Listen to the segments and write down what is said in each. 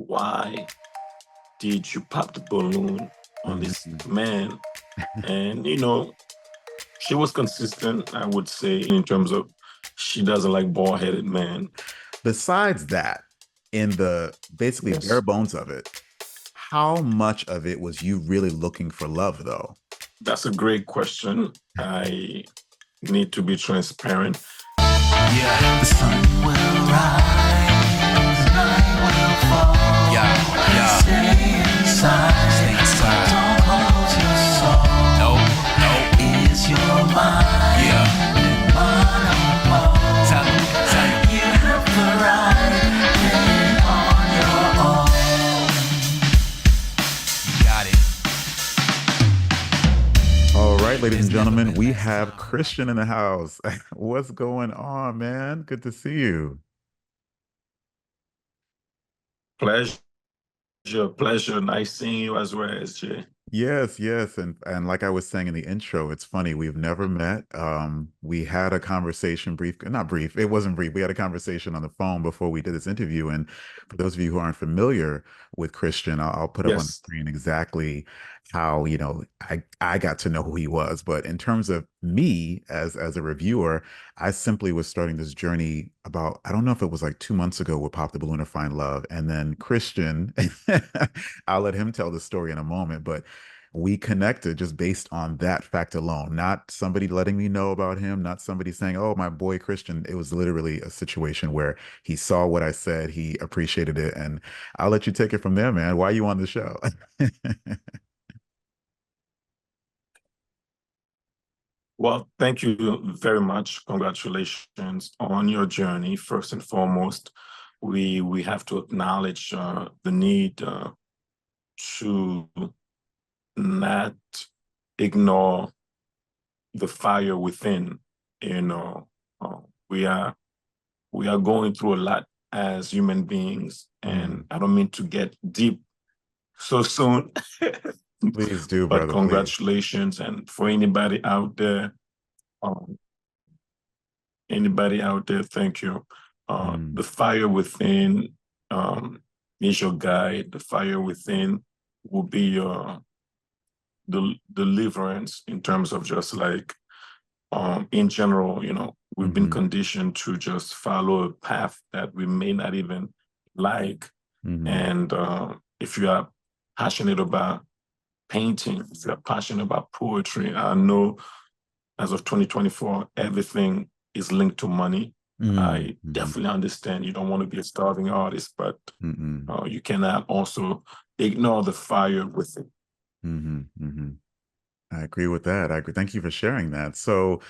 why did you pop the balloon on this Mhm. man? And she was consistent, I would say, in terms of she doesn't like bald-headed men. Besides that, in the basically bare Yes, bones of it, how much of it was you really looking for love, though? that's a great question. I need to be transparent. Yeah, the sun will rise, night will fall. Yeah, yeah. Stay inside. Stay inside. Don't close your soul. Nope, nope. Is your mind? Yeah. Tell me, you have the right thing on your own. You got it. All right, ladies and gentlemen, we have Christian in the house. What's going on, man? Good to see you. Pleasure, pleasure. Nice seeing you as well, SJ. Yes, yes, and like I was saying in the intro, it's funny, we've never met. We had a conversation not brief, it wasn't brief. We had a conversation on the phone before we did this interview. And for those of you who aren't familiar with Christian, I'll put up on the Yes. screen exactly how, I got to know who he was. But in terms of me as a reviewer, I simply was starting this journey about, I don't know if it was like 2 months ago with Pop the Balloon or Find Love. And then Christian, I'll let him tell the story in a moment, but we connected just based on that fact alone, not somebody letting me know about him, not somebody saying, oh, my boy Christian. It was literally a situation where he saw what I said, he appreciated it. And I'll let you take it from there, man. Why are you on the show? Well, thank you very much. Congratulations on your journey. First and foremost, we have to acknowledge the need to not ignore the fire within. You know, we are going through a lot as human beings, and Mm. I don't mean to get deep so soon. Please do, But brother, please. congratulations, and for um, anybody out there, thank you. Mm. The fire within um, is your guide. The fire within will be your deliverance in terms of just like in general, we've been Hmm. conditioned to just follow a path that we may not even like. Hmm. And if you are passionate about painting, if you're passionate about poetry, I know as of 2024, everything is linked to money. Hmm. I Hmm. definitely understand you don't want to be a starving artist, but Hmm. you cannot also ignore the fire with it. Hmm. Hmm. I agree with that. I agree. Thank you for sharing that. So,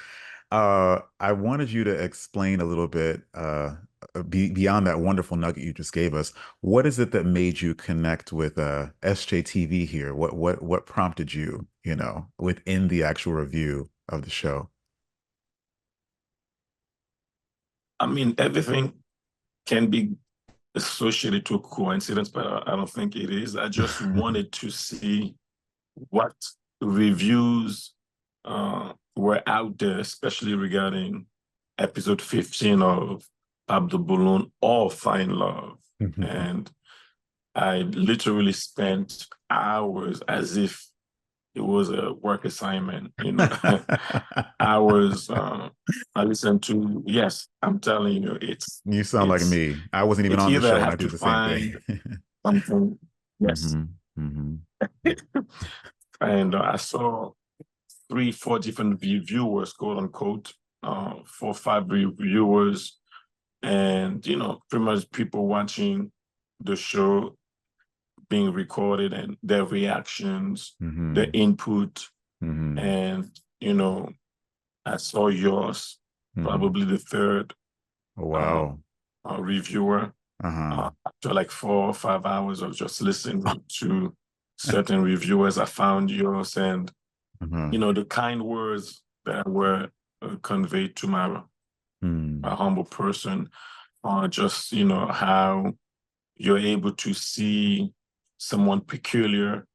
I wanted you to explain a little bit, beyond that wonderful nugget you just gave us. What is it that made you connect with SJTV here? What prompted you, within the actual review of the show? I mean, everything can be associated to a coincidence, but I don't think it is. I just wanted to see what reviews were out there, especially regarding episode 15 of Pop the Balloon or Find Love. And I literally spent hours as if it was a work assignment, hours. I listened to, yes, I'm telling you, You sound like it's, me. I wasn't even it's on the either I show and I have do to the same thing. find something, yes. Hmm. Hmm. And I saw 3, 4 different reviewers, quote unquote, 4, 5 reviewers, and pretty much people watching the show being recorded and their reactions, their Hmm. input, Hmm. and I saw yours, Hmm. probably the third Oh, uh, wow. reviewer. Uh-huh. After like 4 or 5 hours of just listening to certain reviewers, I found yours, and Uh-huh. the kind words that were conveyed to my Hmm. humble person, just how you're able to see someone peculiar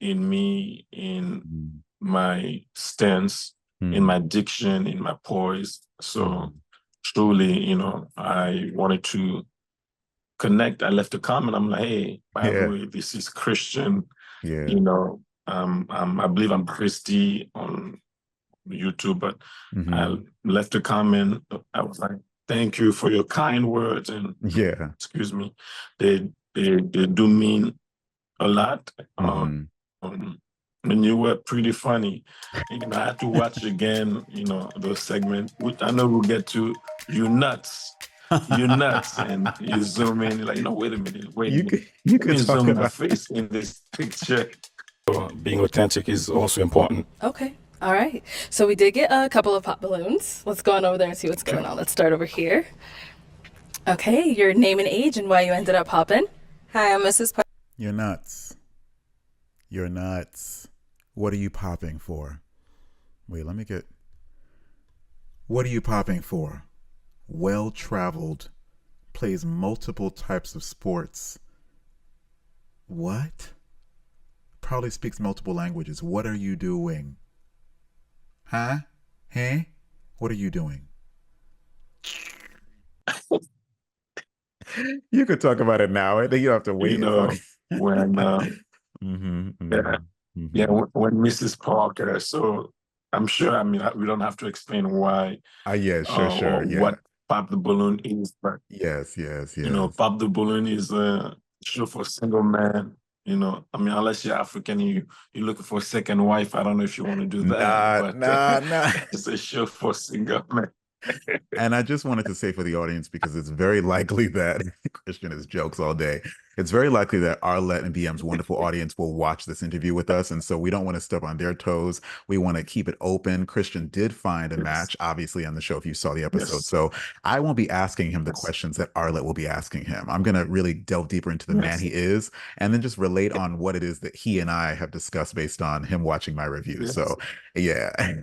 in me, in Hmm. my stance, in Hmm. my diction, in my poise. So Hmm. truly, I wanted to connect, I left a comment. I'm like, hey, by the Yeah. way, this is Christian. Yeah. You know, I believe I'm Christy on YouTube, but I left a comment. I was like, thank you for your kind words, and Yeah. excuse me, they do mean a lot. And you were pretty funny. You know, I had to watch again, you know, those segments, which I know we'll get to. You nuts. You nuts. And you zoom in, like, no, wait a minute, wait a minute. You Let me could talk zoom my about face in this picture. Being authentic is also important. Okay. All right. So we did get a couple of pop balloons. Let's go on over there and see what's going on. Let's start over here. Okay, your name and age and why you ended up popping. Hi, I'm Mrs. You're nuts. You're nuts. What are you popping for? Wait, let me get... What are you popping for? Well-traveled, plays multiple types of sports. What? Probably speaks multiple languages. What are you doing? Huh? Hey? What are you doing? You could talk about it now. You don't have to wait. You know, when when Mrs. Parker, so I'm sure, I mean, we don't have to explain why yeah, sure. Yeah. What Pop the Balloon is, but yes. you know, Pop the Balloon is a show for single men. You know, I mean, unless you're African, you're looking for a second wife. I don't know if you want to do that. Nah. It's a show for single men. And I just wanted to say for the audience, because it's very likely that Christian is jokes all day. It's very likely that Arlette and BM's wonderful audience will watch this interview with us. And so we don't want to step on their toes. We want to keep it open. Christian did find a match, obviously, on the show, if you saw the episode. So I won't be asking him the questions that Arlette will be asking him. I'm going to really delve deeper into the man he is, and then just relate on what it is that he and I have discussed based on him watching my review. So yeah.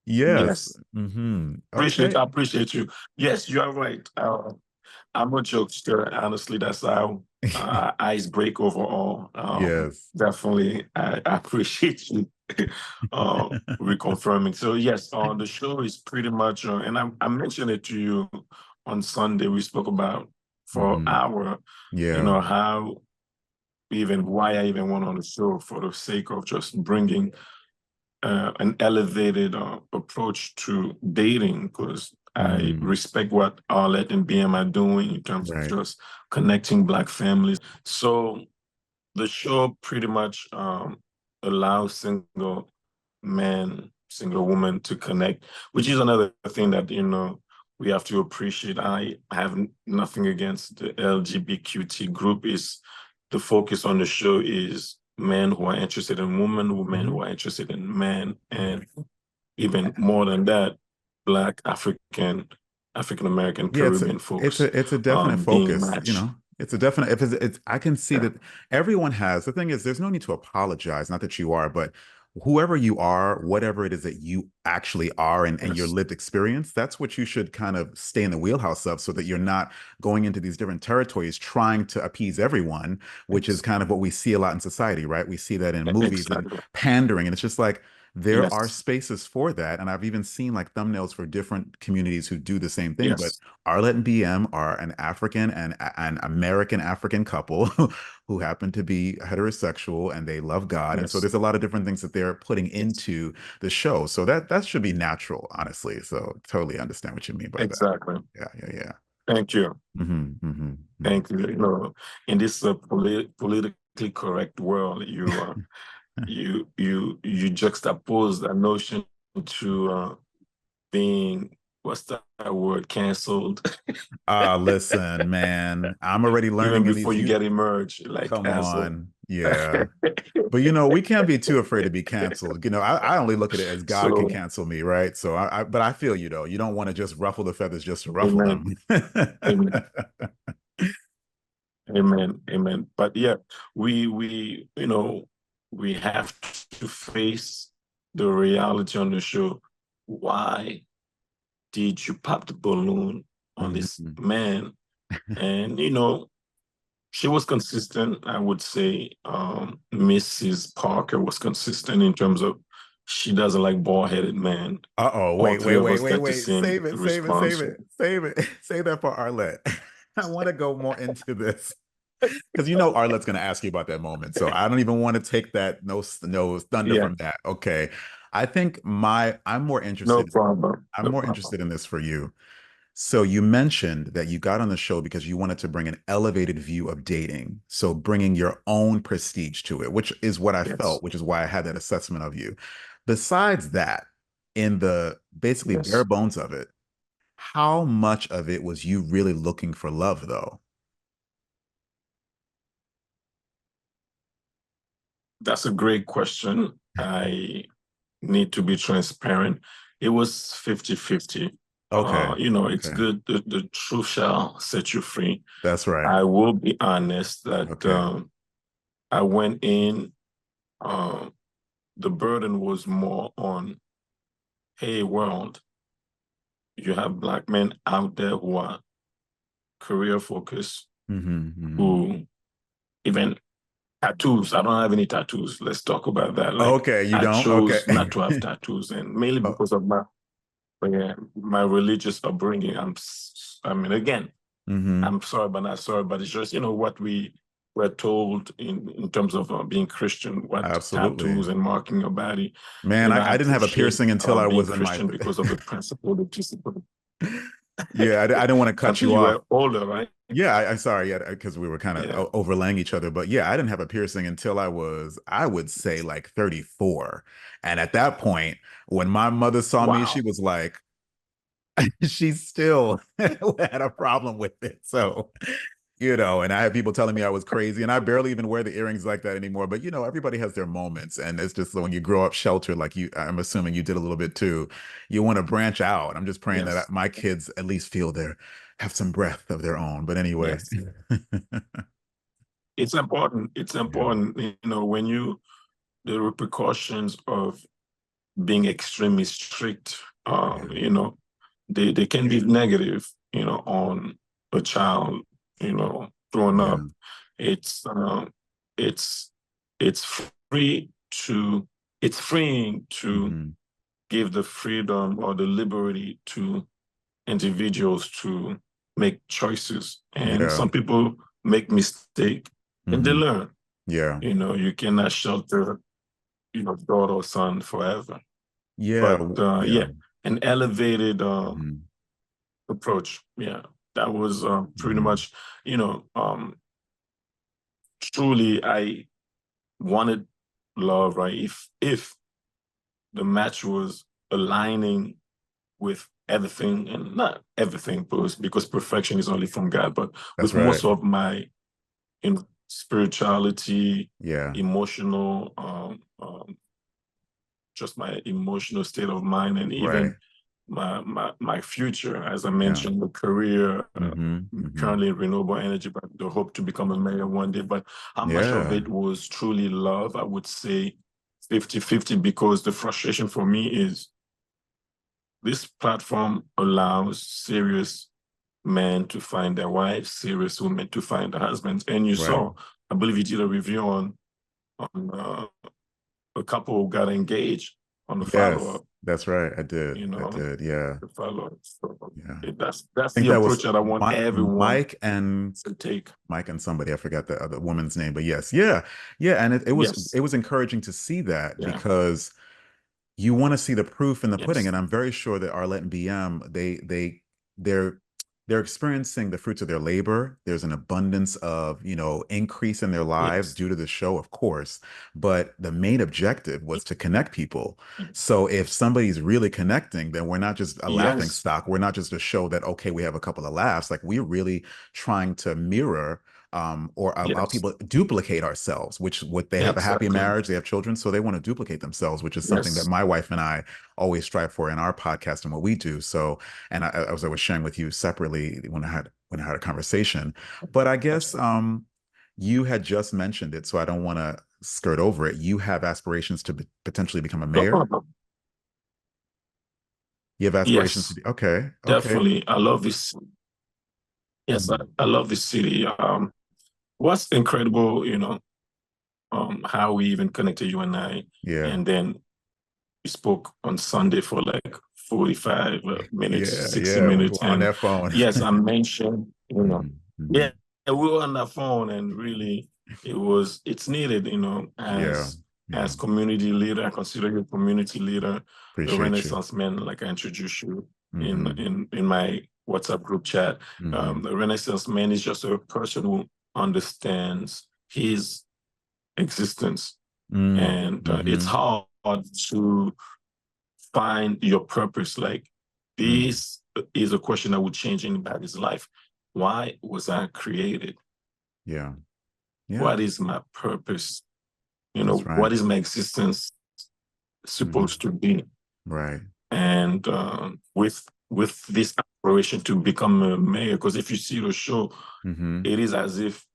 Yes. I appreciate you. Yes, you are right. I'm a jokester. Honestly, that's how ice break overall. Yes. Definitely. I appreciate you reconfirming. So yes, the show is pretty much, and I mentioned it to you on Sunday. We spoke about for an hour, you know, how why I even went on the show, for the sake of just bringing an elevated approach to dating, because I respect what Arlette and BM are doing in terms of just connecting Black families. So the show pretty much allows single men, single women to connect, which is another thing that, you know, we have to appreciate. I have nothing against the LGBTQ group. Is the focus on the show is men who are interested in women, women who are interested in men, and even more than that, Black, African American, Caribbean folks. It's a definite focus, you know. It's a definite. It's I can see that everyone has. The thing is, there's no need to apologize. Not that you are, but whoever you are, whatever it is that you actually are, and your lived experience, that's what you should kind of stay in the wheelhouse of, so that you're not going into these different territories trying to appease everyone, which is kind of what we see a lot in society, right? We see that in movies and pandering, and it's just like, there are spaces for that. And I've even seen like thumbnails for different communities who do the same thing. But Arlette and BM are an African and an American African couple who happen to be heterosexual, and they love God. And so there's a lot of different things that they're putting into the show. So that should be natural, honestly. So totally understand what you mean by that. Yeah. Thank you. Thank you. You know, in this politically correct world, you juxtapose that notion to being, what's that word, canceled. Listen, man, I'm already learning. Even before you get emerged, like, come canceled. on. Yeah. But you know, we can't be too afraid to be canceled. You know, I only look at it as God can cancel me, right? So but I feel you though. You don't want to just ruffle the feathers just to ruffle them. Amen. But yeah, we you know, we have to face the reality on the show. Why did you pop the balloon on this man? And, you know, she was consistent. I would say Mrs. Parker was consistent in terms of she doesn't like bald-headed men. Uh-oh, All wait, three wait, of wait, us wait, get the wait. same Save it, save it, response. save it, save it. Save that for Arlette. I want to go more into this. Because Arlette's going to ask you about that moment. So I don't even want to take that no thunder Yeah, from that. Okay. I think I'm more no interested. problem. I'm No more problem. interested in this for you. So you mentioned that you got on the show because you wanted to bring an elevated view of dating. So bringing your own prestige to it, which is what I Yes. felt, which is why I had that assessment of you. Besides that, in the basically bare Yes. bones of it, how much of it was you really looking for love, though? That's a great question. I need to be transparent. It was 50-50. Okay. It's Okay. good. The truth shall set you free. That's right. I will be honest that Okay. I went in, um, the burden was more on, hey, world, you have Black men out there who are career focused, Hmm. who even tattoos. I don't have any tattoos. Let's talk about that. Like, Okay, you I don't? Okay. chose not to have tattoos, and mainly Oh, because of my religious upbringing. I mean, again, hmm. I'm sorry, but not sorry, but it's just, what we were told in terms of being Christian, what Absolutely. tattoos and marking your body. Man, I I didn't have a appreciate piercing until I being was in my Christian because of the principle, the discipline. yeah, I didn't want to cut Until you you off. were older, right? Yeah, I'm sorry, yeah, because we were kind Yeah. of overlaying each other. But yeah, I didn't have a piercing until I would say like 34. And at that point, when my mother saw me, she Wow. was like, she still had a problem with it. So, and I had people telling me I was crazy, and I barely even wear the earrings like that anymore. But everybody has their moments, and it's just when you grow up sheltered, like I'm assuming you did a little bit too, you want to branch out. I'm just praying that Yes. my kids at least have some breath of their own. But anyway, Yes. It's important. It's yeah, important, when the repercussions of being extremely strict, yeah, they can be negative, on a child, growing yeah, up. It's it's it's free to it's freeing to hmm, give the freedom or the liberty to individuals to make choices. And yeah, some people make mistake and they hmm, learn. yeah, You cannot shelter your daughter or son forever. yeah, But yeah, yeah, an elevated hmm, approach. Yeah, that was pretty hmm, much, truly I wanted love, right? If the match was aligning with everything, and not everything, because perfection is only from God, but that's with right. most of my spirituality, Yeah, emotional, just my emotional state of mind, and right. even my future, as I Yeah. mentioned, the career, Hmm. Hmm. currently in renewable energy, but the hope to become a mayor one day. But how much of Yeah. it was truly love? I would say 50-50, because the frustration for me is this platform allows serious men to find their wives, serious women to find their husbands. And you Right. saw, I believe you did a review on a couple who got engaged on the Yes, follow-up, that's right. I did. you I know, did. Yeah. the follow-up. So Yeah. I that's think the that was approach that I want everyone to take. Mike and somebody. I forgot the other woman's name, but yes. Yeah. Yeah. And Yes, it was encouraging to see that yeah, because you want to see the proof in the pudding. yes, And I'm very sure that Arlette and BM, they're they're experiencing the fruits of their labor. There's an abundance of, increase in their lives yes, due to the show, of course. But the main objective was to connect people. So if somebody's really connecting, then we're not just a laughing yes, stock. We're not just a show that, okay, we have a couple of laughs. Like we're really trying to mirror or allow yes, people duplicate ourselves, which what they have a happy exactly. marriage, they have children, so they want to duplicate themselves, which is something that Yes, my wife and I always strive for in our podcast and what we do. So, and as I was sharing with you separately when I had a conversation, but I guess you had just mentioned it, so I don't want to skirt over it. You have aspirations to potentially become a no mayor. problem. You have aspirations to Yes, be okay, okay, definitely. I love this. Yes, mhm, I love this city. What's incredible, how we even connected, you and I, yeah, and then spoke on Sunday for like 45 minutes, Yeah, 60 yeah, we minutes. were on And that phone. yes, I mentioned, Mhm, mhm. yeah, we were on the phone, and really it's needed, Yeah, as yeah. community leader. I consider you a community leader, a Appreciate you. Renaissance man, like I introduced you in Hmm. in my WhatsApp group chat. Hmm. The Renaissance man is just a person who understands his existence, Mm. and it's Hmm. hard to find your purpose. Like, Mm. this is a question that would change anybody's life. Why was I created? Yeah, yeah, What is my purpose? that's right. What is my existence Hmm. supposed to be? Right. And with this aspiration to become a mayor, because if you see the show, Hmm. it is as if,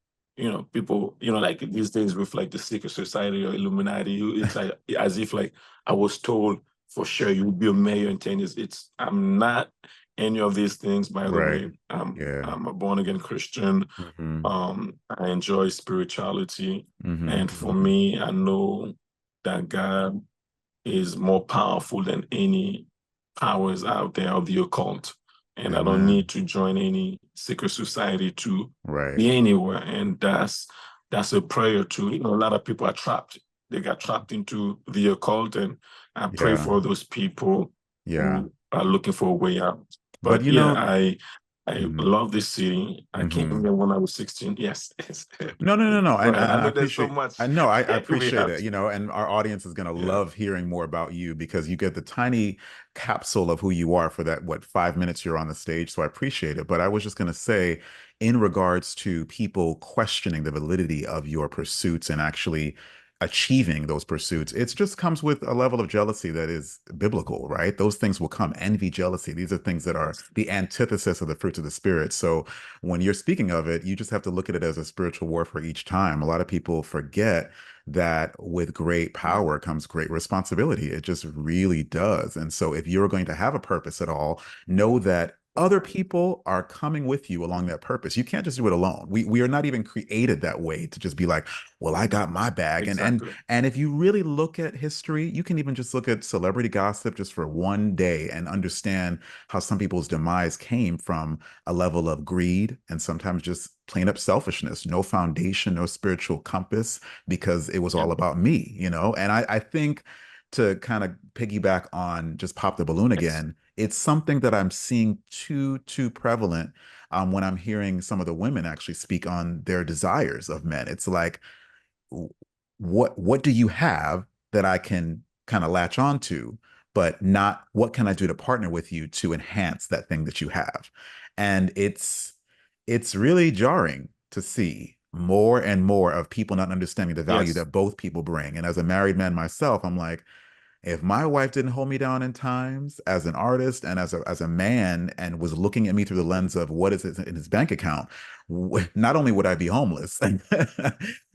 people, like these days with like the secret society or Illuminati, it's like as if like I was told for sure you will be a mayor in 10 years. I'm not any of these things, by the Right. way. Yeah. I'm a born again Christian. Hmm. I enjoy spirituality. Hmm. And for Hmm. me, I know that God is more powerful than any powers out there of the occult. And I don't Amen. need to join any secret society to Right. be anywhere. And that's a prayer to, a lot of people are trapped. They got trapped into the occult, and I pray Yeah. for those people Yeah. who are looking for a way out. But But yeah, I mhm, love this city. I came mhm. here when I was 16. Yes. No, no, no, no. Go And ahead. I I know there's so appreciate, much I know, I we appreciate have it, to. and our audience is going to Yeah. love hearing more about you because you get the tiny capsule of who you are for that, what, 5 minutes you're on the stage. So I appreciate it. But I was just going to say, in regards to people questioning the validity of your pursuits and actually achieving those pursuits, it just comes with a level of jealousy that is biblical, right? Those things will come, envy, jealousy. These are things that are the antithesis of the fruits of the spirit. So when you're speaking of it, you just have to look at it as a spiritual warfare each time. A lot of people forget that with great power comes great responsibility. It just really does. And so if you're going to have a purpose at all, know that other people are coming with you along that purpose. You can't just do it alone. We are not even created that way to just be like, well, I got my bag. Exactly. And if you really look at history, you can even just look at celebrity gossip just for one day and understand how some people's demise came from a level of greed and sometimes just plain up selfishness, no foundation, no spiritual compass, because it was Yeah. all about me, And I think to kind of piggyback on just pop the balloon Yes. again, it's something that I'm seeing too prevalent when I'm hearing some of the women actually speak on their desires of men. It's like, what do you have that I can kind of latch on to, but not what can I do to partner with you to enhance that thing that you have? And it's really jarring to see more and more of people not understanding the value Yes. that both people bring. And as a married man myself, I'm like, if my wife didn't hold me down in times as an artist and as a man and was looking at me through the lens of what is it in his bank account, not only would I be homeless,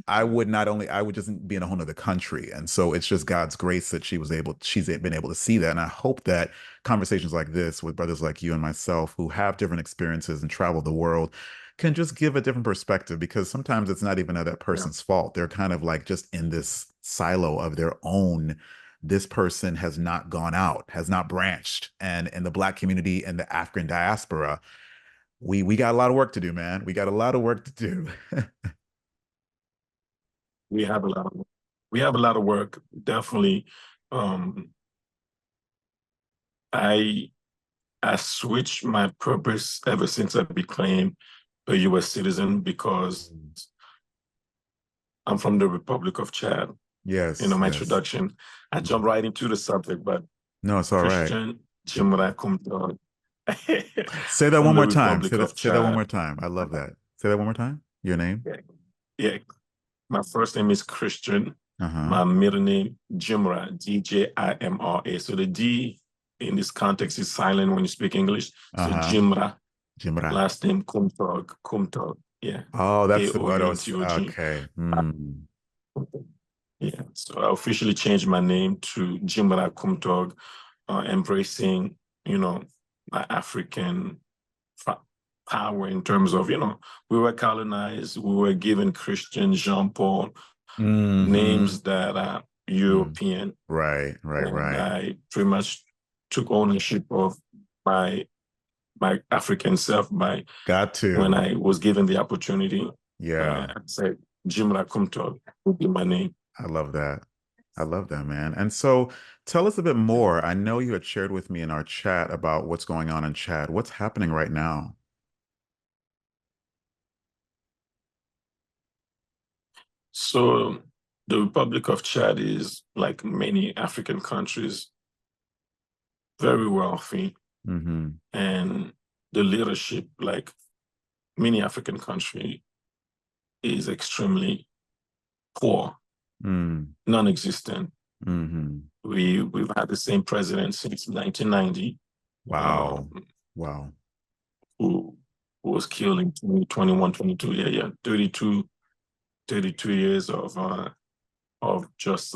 I would just be in a whole other country. And so it's just God's grace that she's been able to see that. And I hope that conversations like this with brothers like you and myself who have different experiences and travel the world can just give a different perspective, because sometimes it's not even that Yeah. person's fault. They're kind of like just in this silo of their own. This person has not gone out, has not branched. And in the Black community and the African diaspora, we got a lot of work to do, man. We got a lot of work to do. We have a lot of work. Definitely. Um, I I switched my purpose ever since I became a US citizen, because I'm from the Republic of Chad. Yes, My yes. introduction, I jumped right into the subject, but No, it's all right. Christian Jimra Kumta Say that from one the more time. Republic of Say that one Chad. more time. I love that. Say that one more time. Your name? Yeah, yeah. My first name is Christian. Uh-huh. My middle name, Jimra, Dijimra. So the D in this context is silent when you speak English. So Uh-huh. Jimra, Jimra. last name Kumtog. Yeah, Oh, that's what I was. Kountog. Okay. Mm. Yeah, so I officially changed my name to Jimra Kumtog, embracing, my African power in terms of, we were colonized, we were given Christian, Jean Paul, Hmm. names that are, European. Right, And right. I pretty much took ownership of my African self by Got when to. I was given the opportunity. Yeah, I said, Jim Rakumto would be my name. I love that. I love that, man. And so tell us a bit more. I know you had shared with me in our chat about what's going on in Chad. What's happening right now? So the Republic of Chad is, like many African countries, very wealthy, Mm-hmm. and the leadership, like many African countries, is extremely poor, Mm. non-existent. Mm-hmm. We've had the same president since 1990, Wow. Wow. who was killed in 2021, 22, yeah, 32 years of just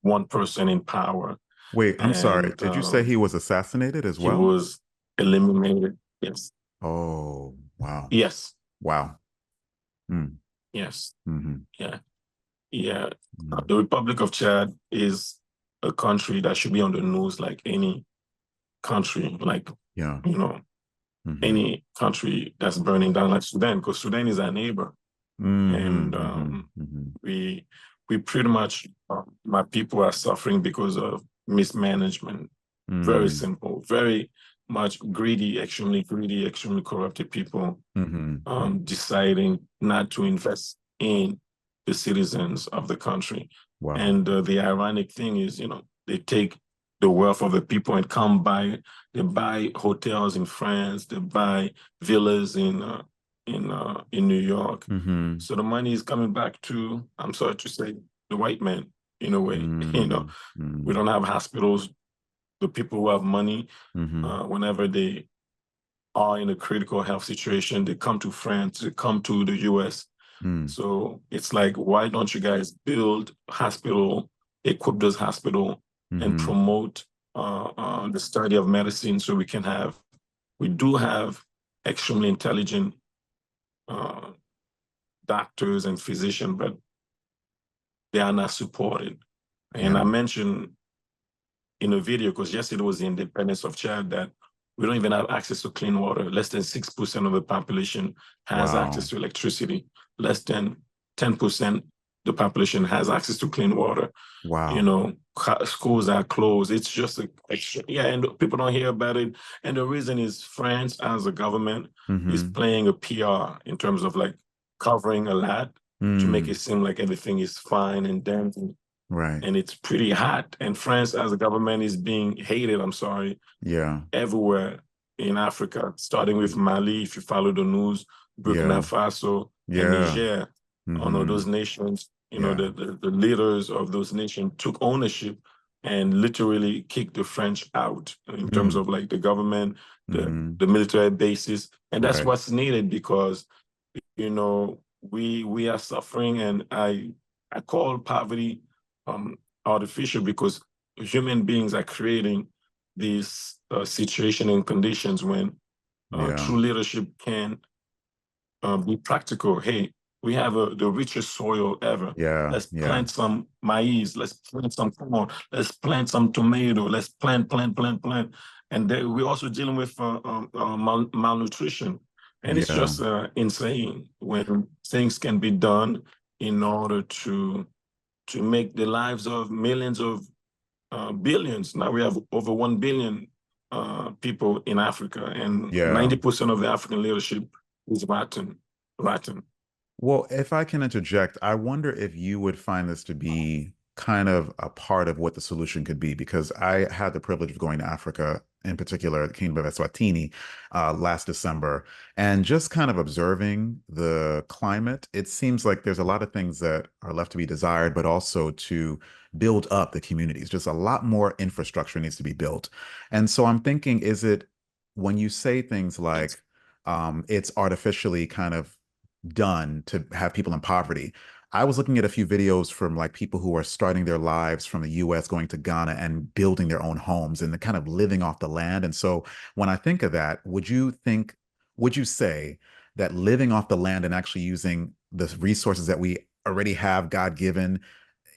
one person in power. Wait, I'm sorry. And Did you say he was assassinated as he well? was eliminated. Yes. Oh, wow. Yes. Wow. Mm. Yes. Mm-hmm. Yeah. Yeah. Mm. The Republic of Chad is a country that should be on the news like any country, like, Yeah. you know, Mm-hmm. any country that's burning down like Sudan, because Sudan is our neighbor. Mm-hmm. And Mm-hmm. Mm-hmm. we pretty much, my people are suffering because of mismanagement. Very Mm. simple, very much greedy, extremely corrupted people Mm-hmm. deciding not to invest in the citizens of the country. Wow. And the ironic thing is, they take the wealth of the people and they buy hotels in France, they buy villas in New York. Mm-hmm. So the money is coming back to, I'm sorry to say, the white man in a way. We Mm-hmm. don't have hospitals. The people who have money, Mm-hmm. whenever they are in a critical health situation, they come to France, they come to the US. Mm. So it's like, why don't you guys build hospital, equip those hospital, and Mm-hmm. promote the study of medicine so we do have extremely intelligent uh, doctors and physicians, but they are not supported. And Yeah. I mentioned in a video, because yesterday was the independence of Chad, that we don't even have access to clean water. Less than 6% of the population has Wow. access to electricity. Less than 10% the population has access to clean water. Wow. Schools are closed. It's just yeah, and people don't hear about it. And the reason is France as a government is Mm-hmm. playing a PR in terms of like covering a lot to make Mm. it seem like everything is fine and dandy, Right. and it's pretty hot. And France as a government is being hated, I'm sorry, Yeah. everywhere in Africa, starting with Mali, if you follow the news, Burkina Yeah. Faso, and Yeah. Niger. Mm-hmm. Those nations, Yeah. the leaders of those nations took ownership and literally kicked the French out in terms Mm. of like the government, Mm-hmm. the military bases. And that's Right. what's needed, because, we are suffering. And I call poverty artificial, because human beings are creating these situation and conditions when Yeah. true leadership can be practical. Hey, we have the richest soil ever. Yeah. Let's Yeah. plant some maize. Let's plant some corn. Let's plant some tomato. Let's plant. And then we're also dealing with malnutrition. And it's Yeah. just insane when things can be done in order to make the lives of millions of billions. Now we have over 1 billion people in Africa, and Yeah. 90% of the African leadership is Latin. Latin. Well, if I can interject, I wonder if you would find this to be kind of a part of what the solution could be, because I had the privilege of going to Africa, in particular, the Kingdom of Eswatini, last December, and just kind of observing the climate. It seems like there's a lot of things that are left to be desired, but also to build up the communities. Just a lot more infrastructure needs to be built. And so I'm thinking, is it when you say things Yes. like, it's artificially kind of done to have people in poverty. I was looking at a few videos from like people who are starting their lives from the US, going to Ghana and building their own homes and kind of living off the land. And so when I think of that, would you say that living off the land and actually using the resources that we already have, God given,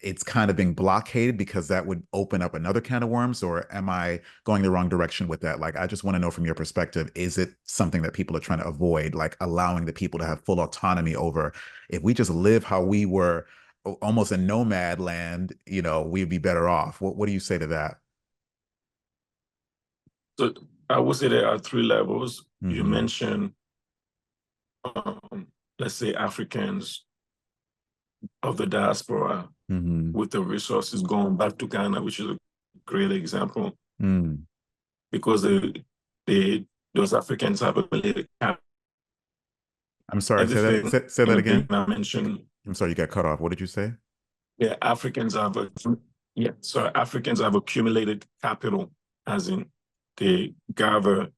it's kind of being blockaded because that would open up another can of worms, or am I going the wrong direction with that? Like, I just want to know from your perspective, is it something that people are trying to avoid, like allowing the people to have full autonomy over, if we just live how we were almost in nomad land, we'd be better off. What do you say to that? So I would say there are three levels. You Mm-hmm. mentioned, let's say, Africans of the diaspora Mm-hmm. with the resources going back to Ghana, which is a great example, Mm. because those Africans have accumulated I'm sorry, everything, say that anything again. I mentioned. I'm sorry, you got cut off. What did you say? Yeah, Africans have accumulated capital, as in they gather,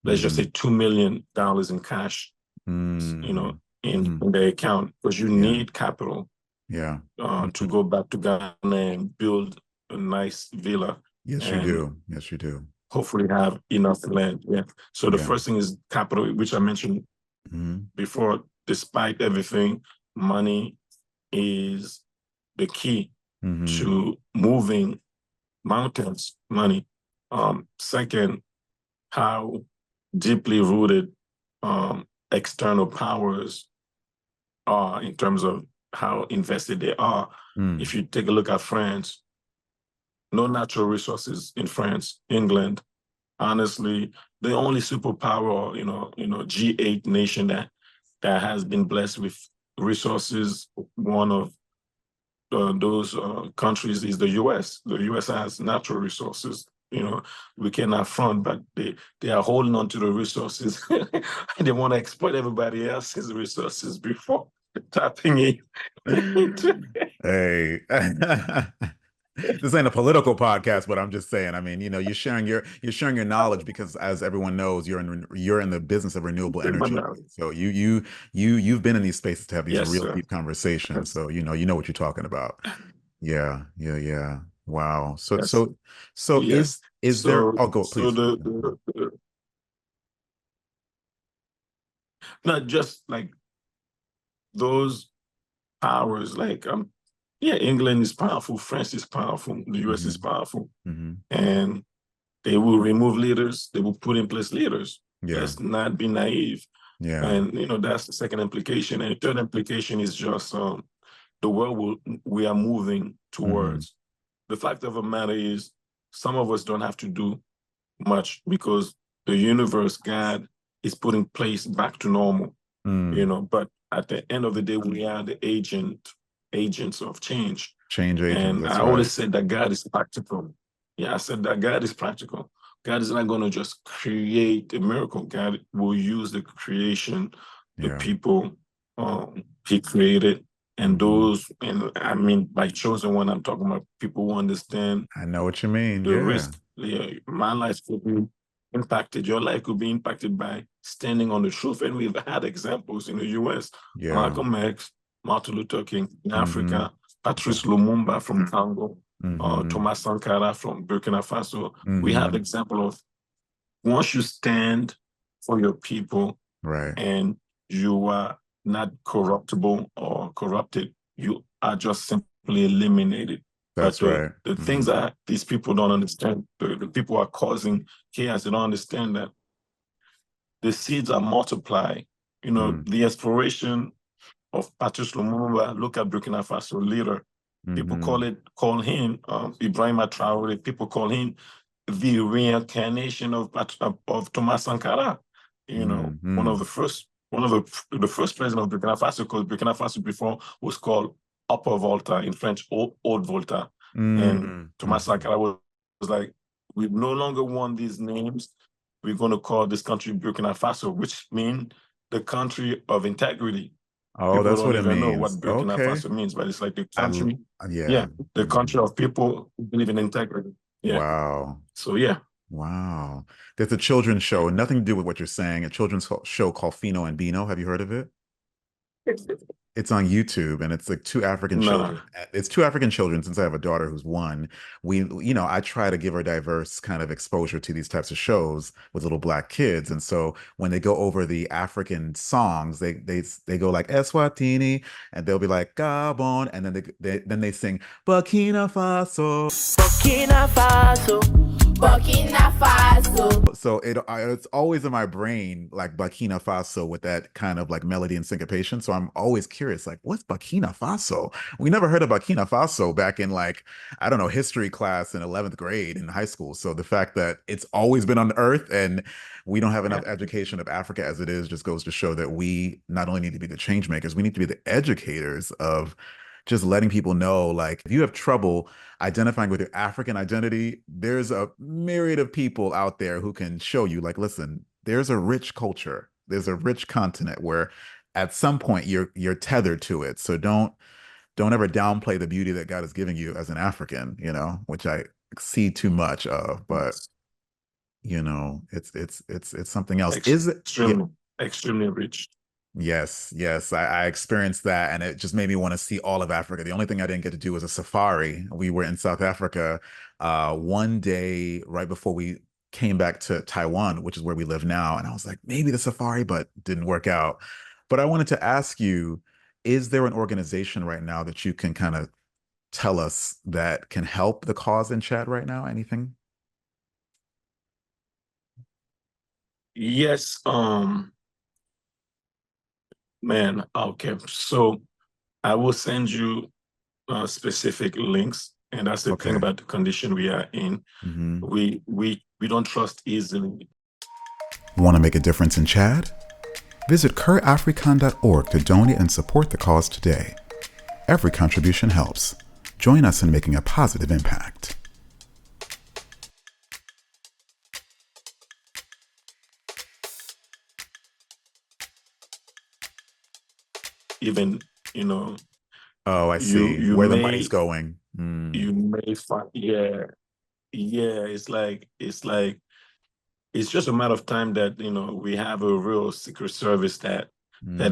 let's just say Mm-hmm. $2 million in cash, Mm-hmm. in their account, because you Yeah. need capital Yeah. to go back to Ghana and build a nice villa Yes, you and do. Yes, you do. hopefully have enough land. Yeah. So the Yeah. first thing is capital, which I mentioned Mm-hmm. before. Despite everything, money is the key Mm-hmm. to moving mountains. Money. Second, how deeply rooted external powers are in terms of how invested they are. Mm. If you take a look at France, no natural resources in France, England. Honestly, the only superpower, G8 nation that has been blessed with resources, one of those countries is the U.S. The U.S. has natural resources. We cannot front, but they are holding on to the resources. They want to exploit everybody else's resources before tapping into. Hey, this ain't a political podcast, but I'm just saying. I mean, you're sharing your knowledge because, as everyone knows, you're in the business of renewable energy. So you've been in these spaces to have these Yes, real sir. deep conversations. Yes. So you know what you're talking about. Yeah, yeah, yeah. Wow. So Yes. so so Yes. is there? So Oh, go so please. not just like those powers, like yeah, England is powerful, France is powerful, the US is Hmm. powerful, Hmm. and they will remove leaders, they will put in place leaders. Yeah, Let's not be naive. yeah. And that's the second implication. And the third implication is just the world we are moving Hmm. towards. The fact of the matter is, some of us don't have to do much because the universe, God, is putting place back to normal. Mm. But at the end of the day, we are the agents of change. Change agent. And That's I right. always said that God is practical. Yeah, I said that God is practical. God is not going to just create a miracle. God will use the creation, the Yeah. people he created, and Hmm. those, and I mean, by chosen one, I'm talking about people who understand I know what you mean. the Yeah. risk. Yeah, my life could be impacted. Your life could be impacted by standing on the truth. And we've had examples in the US, Yeah. Malcolm X, Martin Luther King in Hmm. Africa, Patrice Lumumba from Congo, Hmm. Thomas Sankara from Burkina Faso. We have Hmm. example of once you stand for your people Right. and you are not corruptible or corrupted, you are just simply eliminated. But That's the right. the things Hmm. that these people don't understand, the people are causing chaos, they don't understand that the seeds are multiplying. Mm. The inspiration of Patrice Lumumba, look at Burkina Faso leader. People Hmm. call him Ibrahim Traore. People call him the reincarnation of Thomas Sankara. One of Hmm. the first president of Burkina Faso, because Burkina Faso before was called Upper Volta in French, Old Volta, and Hmm. Thomas Sankara was like, we no longer want these names. We're going to call this country Burkina Faso, which means the country of integrity. Oh, People that's don't what it even know what means. Burkina Okay. Faso means, but it's like the I country, yeah. yeah, the country Mhm. of people who believe in integrity. Yeah. Wow. So yeah. Wow. There's a children's show, nothing to do with what you're saying, a children's show called Fino and Bino. Have you heard of it? It's on YouTube, and it's like two African No. children. It's two African children. Since I have a daughter who's one, I try to give her diverse kind of exposure to these types of shows with little black kids. And so when they go over the African songs, they go like Eswatini, and they'll be like Gabon, and then they sing Burkina Faso. Burkina Faso, Burkina Faso. So it's always in my brain, like Burkina Faso with that kind of like melody and syncopation. So I'm always curious, like, what's Burkina Faso? We never heard of Burkina Faso back in like, I don't know, history class in 11th grade in high school. So the fact that it's always been on the earth and we don't have enough education of Africa as it is just goes to show that we not only need to be the change makers, we need to be the educators of just letting people know, like, if you have trouble identifying with your African identity, there's a myriad of people out there who can show you, like, listen, there's a rich culture, there's a rich continent where at some point you're tethered to it. So don't ever downplay the beauty that God is giving you as an African, which I see too much of, but it's something else. Is it Extremely rich. Yes, I experienced that, and it just made me want to see all of Africa. The only thing I didn't get to do was a safari. We were in South Africa one day right before we came back to Taiwan, which is where we live now, and I was like, maybe the safari, but didn't work out. But I wanted to ask you, is there an organization right now that you can kind of tell us that can help the cause in Chad right now? Anything? Yes, man, okay. So I will send you specific links, and that's the thing about the condition we are in. We don't trust easily. Want to make a difference in Chad? Visit curafrican.org to donate and support the cause today. Every contribution helps. Join us in making a positive impact. Even, Oh, I see where the money's going. You may find, it's just a matter of time that we have a real secret service that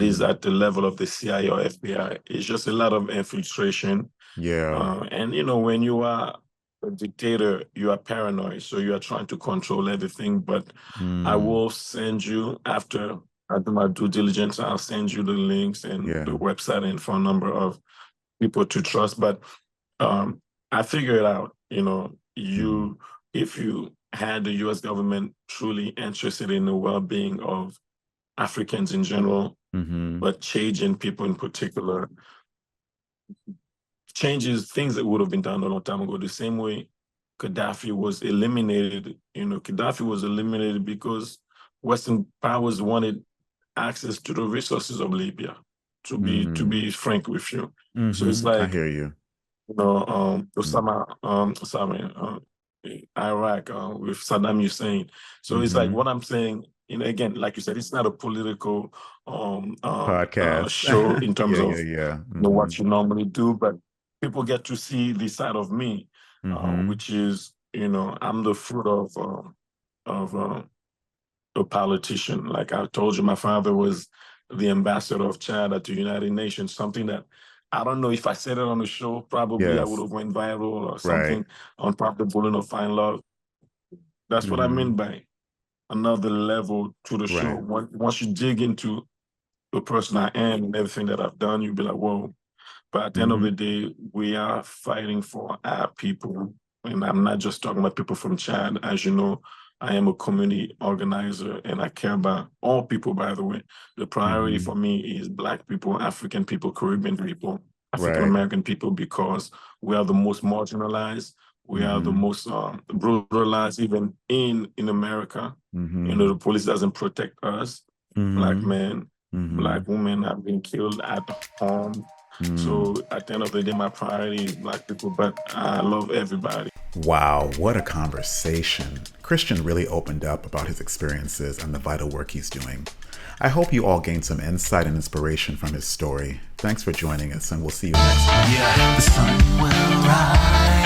is at the level of the CIA or FBI. It's just a lot of infiltration. And when you are a dictator, you are paranoid, so you are trying to control everything. But I will send you, after I do my due diligence, I'll send you the links and the website and phone number of people to trust. But I figured it out. If you had the U.S. government truly interested in the well-being of Africans in general, but changing people in particular, changes things that would have been done a long time ago. The same way Gaddafi was eliminated. Gaddafi was eliminated because Western powers wanted access to the resources of Libya. To be frank with you, so it's like, I hear you. Osama, Iraq with Saddam Hussein. So it's like what I'm saying. Again, like you said, it's not a political podcast show in terms of what you normally do, but people get to see the side of me, which is I'm the fruit of a politician. Like I told you, my father was the ambassador of Chad at the United Nations, something that I don't know if I said it on the show, probably I would have went viral or something on Probably Bullying or Find Love. That's what I mean by another level to the show. Once you dig into the person I am and everything that I've done, you'll be like, whoa. But at the end of the day, we are fighting for our people. And I'm not just talking about people from Chad. As you know, I am a community organizer and I care about all people, by the way. The priority for me is Black people, African people, Caribbean people, African-American people, because we are the most marginalized. We are the most brutalized, even in America. The police doesn't protect us. Black men, Black women have been killed at home. So at the end of the day, my priority is Black people, but I love everybody. Wow, what a conversation. Christian really opened up about his experiences and the vital work he's doing. I hope you all gained some insight and inspiration from his story. Thanks for joining us, and we'll see you next time. The sun will rise.